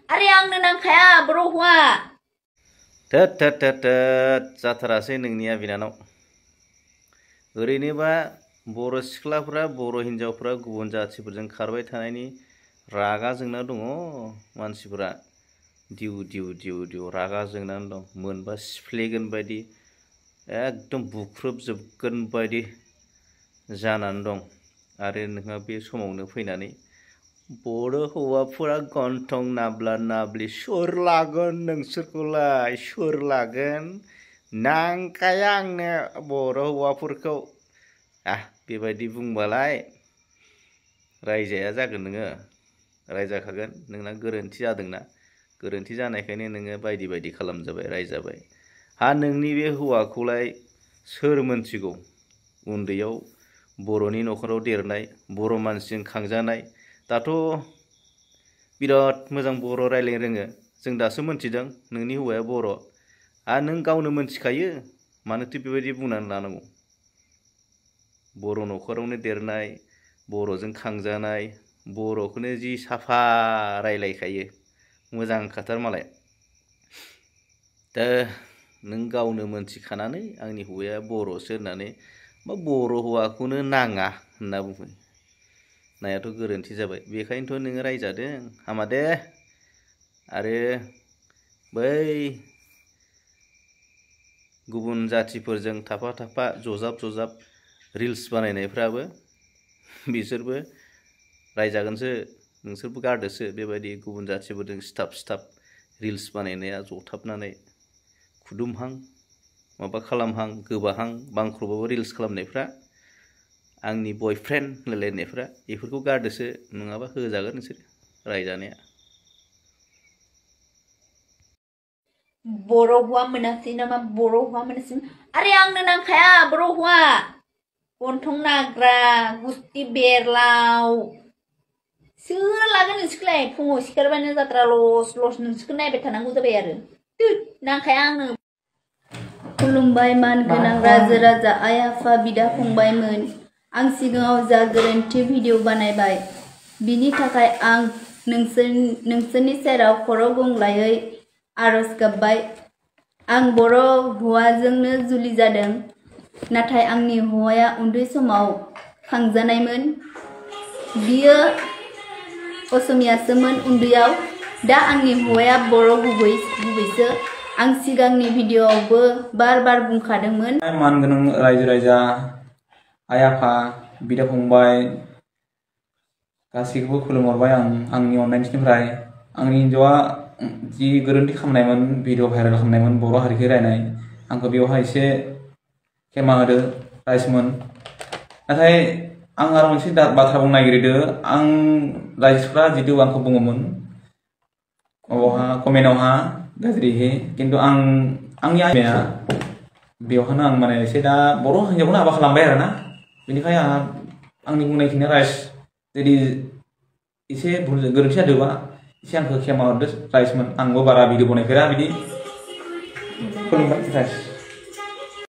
Are आंनो नांखाया बर' हौवा। थोद जाथारासै नोंनिया बिनानाव। ओरैनोबा बर' सिख्लाफ्रा बर' हिन्जावफ्रा गुबुन जाथिफोरजों खारबाय थानायनि रागा जोंना दङ मानसिफोरा। दिउ रागा जोंनानै दं। मोनबा सिफ्लेगोन बायदि एकदम बुख्रुबजोबगोन बायदि जानानै दं। आरो नोंहा बे समावनो फैनानै बर' हौवाफोरा गन्थं नाब्ला नाब्लि सोर लागोन नोंसोरखौलाय सोर लागोन? नांखाया आंनो बर' हौवाफोरखौ। बेबायदि बुंबालाय रायजाया जागोन नोङो। रायजाखागोन। नोंना गोरोन्थि जादोंना। गोरोन्थि जानायखायनो नोङो बायदि खालामजाबाय रायजाबाय। नोंनि बे हौवाखौलाय सोर मोनथिगौ? उन्दैयाव बर'नि न'खराव देरनाय, बर' मानसिजों खांजानाय। दाथ' बिराद मोजां बर' रायलायनो रोङो। जों दासो मोनथिदों नोंनि हौवाया बर'। नों गावनो मोनथिखायो, मानोथो बेबायदि बुंनानै लानांगौ? बर' न'खरावनो देरनाय, बर'जों खांजानाय, बर'खौनो जि साफा रायलायखायो। मोजां खाथार मालाय। दा नों गावनो मोनथिखानानै आंनि हौवाया बर'सो होननानै बर' हौवाखौनो नाङा होनना बुङो। नायाथ' गोरोन्थि जाबाय। बेखायनोथ' नोङो रायजादों। हामा दे। आरो बै गुबुन जाथिफोरजों थाफा जजाब रिल्स बानायनायफ्राबो बिसोरबो रायजागोनसो। नोंसोरबो गारदोसो बेबायदि गुबुन जाथिफोरजों सिथाब रिल्स बानायनाया जथाबनानै खुदुमहां माबा खालामहां गोबाहां बांख्रबाबो रिल्स खालामनायफ्रा, आंनि बयफ्रेन्ड होनलायलायनायफ्रा बेफोरखौ गारदोसो। नङाबा होजागोन नोंसोर रायजानाया। बर' हौवा मोनासै नामा? बर' हौवा मोनासै? आरे आंनो नांखाया बर' हौवा। गन्थं नाग्रा, गुस्ति बेरलाव। सोर लागोन नोंसोरखौलाय? फुङाव सिखारबानो जात्रा लस नोंसोरखौ नायबाय थानांगौ जाबाय आरो। नांखाया आंनो। खुलुमबाय मानगोनां राजा आइ आफा बिदा फंबायमोन। आं सिगाङाव जा गोरोन्थि भिडिअ बानायबाय बिनि थाखाय आं नोंसोरनि सेराव खर' गंग्लायै आरज गाबबाय। आं बर' हौवाजोंनो जुलि जादों, नाथाय आंनि हौवाया उन्दै समाव खांजानायमोन। बियो असमियासोमोन उन्दैयाव। दा आंनि हौवाया बर' गुबैसो। आं सिगांनि भिडिअआवबो बार बुंखादोंमोन। मानगोनां रायजो राजा, आइ आफा, बिदा फंबाय गासैखौबो खुलुमहरबाय आं आंनि अननायनिफ्राय। आंनि हिन्जावा जि गोरोन्थि खालामनायमोन, भिडिअ भाइरेल खालामनायमोन बर' हारिखौ रायनाय, आंखौ बेवहाय एसे खेमा होदो राइसमोन। नाथाय आं आरो मोनसे बाथ्रा बुंनो नागिरदों। आं राइजफ्रा जितु आंखौ बुङोमोन कमेन्टआवहा गाज्रिहै, खिन्थु आंनि आइमाया बेवहायनो आं माने एसे दा बर' हिन्जावखौनो हाबा खालामबाय आरो ना। बेनिखाय आंनि बुंनायखिनिया राइस जुदि एसे गोरोन्थि जादोंबा एसे आंखौ खेमा हरदो राइसमोन। आंबो बारा भिडिअ बनायफेरा बिदि। खुलुमबाय राइस।